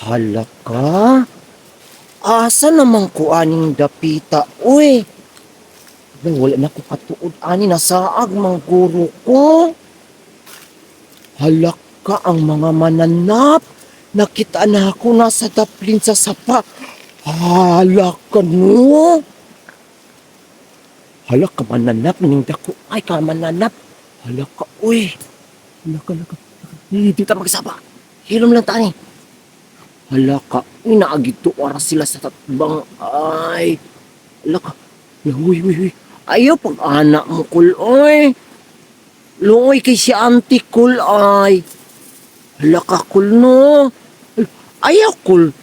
Halaka? Asa naman ko aning dapita, uy? Wala na ko katuod ani nasaag mang guro ko. Halaka ang mga mananap. Nakita na ako nasa daplin sa sapa. Halaka no. Halaka mananap ning dako. Ay ka mananap. Halaka uy. Halaka. Di ta magsaba. Hilom lang tani. Halaka, inaagito oras sila sa tatbang. Ay. Halaka. Uy. Ayaw pag anak mo kul oy. Lungoy kay si auntie kul ay. Halaka kul no. Ayaw kul.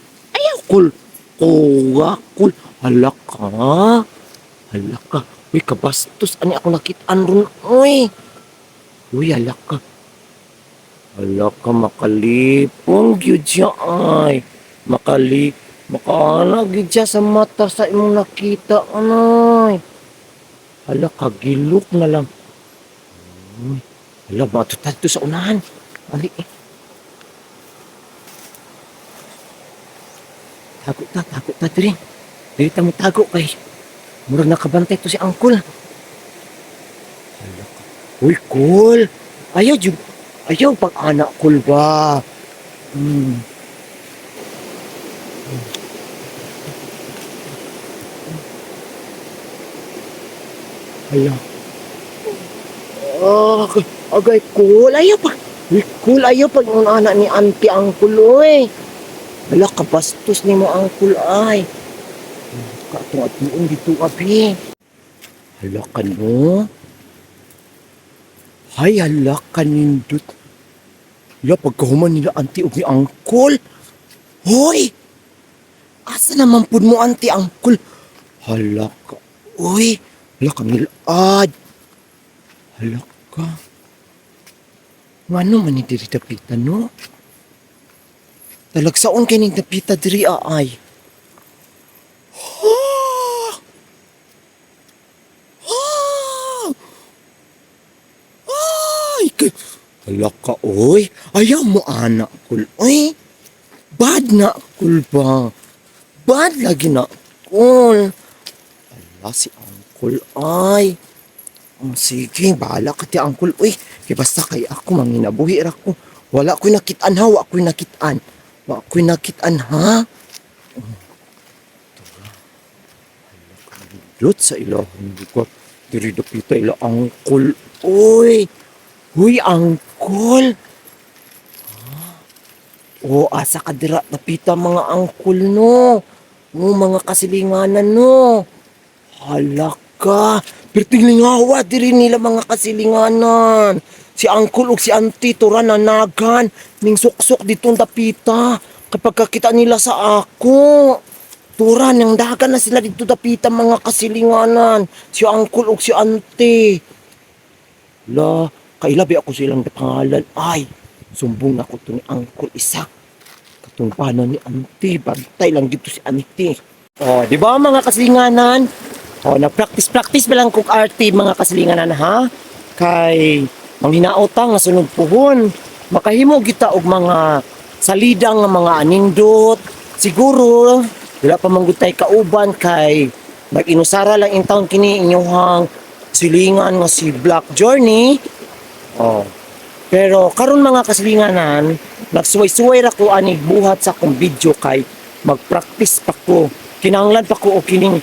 Kuha kul. Halaka. Uy, kabastos. Ani ako nakitaan ron. Uy, halaka. Halaka, makalipong gyud siya ay. Makaana gyud siya sa mata sa imong nakita anay. Halaka, gilok na lang. Uy, hala, matutad to sa unahan. Ali eh. Tago ta diri. Diri ta mo tago kay murag nakabantay to si Angkol. Halaka. Uy, cool. Ayaw pag anak cool ba? Hala. Agay cool. Ayaw pag ang anak ni auntie Angkol, oy. Hala, kabastos ni mo Angkol ay. Katong-atong dito abi. Hala ka no. Hay, hala ka nindot. Hala, pagkahuman nila auntie og ni Angkol. Hoy! Asa naman pud mo auntie Angkol? Hala ka. Uy! Hala ka milad. Hala ka. Ngano man ni diri dapita no? Talagsaon kay ning dapita diri ay. Hala ka, oy. Ayaw mo anak kul, oy. Bad na kul ba? Bad lagi na kul. Hala si Angkol, ay. Sige, bahala ka ti Angkol, oy. Kaya basta kay ako, manginabuhi ra ko. Wala ko'y nakitaan ha, wa ko'y nakitaan ha. Lot sa ilahong lugar. Diri dapita ila Angkol, oy. Huy, Angkol. Asa ka dira napita mga Angkol no. Mga kasilinganan no. Halaka. Perting lingawa diri nila mga kasilinganan. Si Angkol ug si auntie tura nanagan ning suksok ditong dapita. Kapag kakita nila sa ako. Tura nang dagan na sila dito dapita mga kasilinganan. Si Angkol ug si auntie. La, kailabi ako silang pangalan. Ay, sumbong ako to ni Angkol isa. Katong paano ni auntie, bantay lang dito si auntie. Di ba mga kasilinganan? Nag-practice ba lang kung arte mga kasilinganan ha? Kay manghinaotang nga sunod puhon. Makahimo kita og mga salidang nga mga anindot. Siguro, wala pa manggutay kauban kay nag-inusara lang in taon kini inyong silingan nga si Black Journey. Pero karon mga kasilinganan, nagsuway-suway ra ko ani buhat sa akong video kay mag-practice pa ko. Kinahanglan pa ko og kining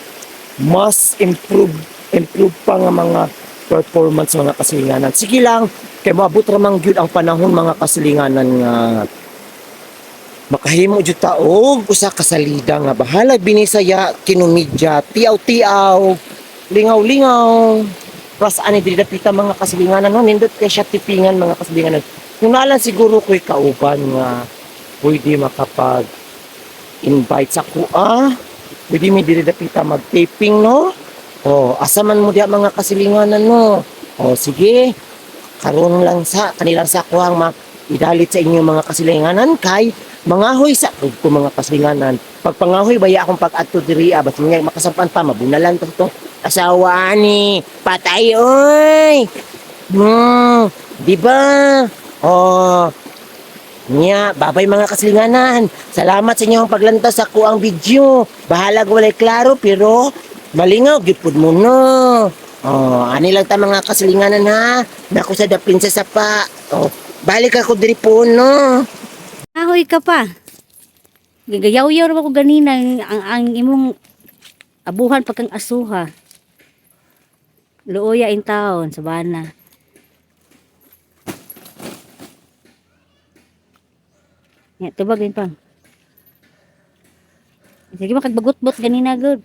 mas improve pa nga mga performance mga kasilinganan. Sige lang, kay maabot ra man gyud ang panahon mga kasilinganan nga makahimo jud ta og usa ka salida nga bahala binisaya kinumidya, tiaw-tiaw, lingaw-lingaw. Ras ani diri dapita mga kasilinganan no, nindot kay siya tipingan mga kasilinganan. Yung nalan siguro ko'y kauban nga pwede makapag invite sa kuha. Pwede mi diri dapita mag-taping no. Asa man mo diha mga kasilinganan no. Sige. Karon lang sa kanilang sa kuhang idalit sa inyo mga kasilinganan kay mangahoy sa ko mga kasilinganan. Pag pangahoy baya akong pag-adto diri basta nga makasampan pa mabunalan pa to. Asawa ni patay oy. Di ba? Nya, babay mga kasilinganan. Salamat sa inyong paglantas sa kuang video. Bahalag walay klaro pero malingaw gipud mo no. Oh, ani lang ta mga kasilinganan ha. Naku sa dapin sa sapa. Oh, balik ako diri po no. Ahoy ka pa. Gagayaw-yaw ra ko ganina ang imong abuhan pagkang asuha. Luoya in town sa bana. Ya, tubag din pa. Sige makagbagot-bot ganina good.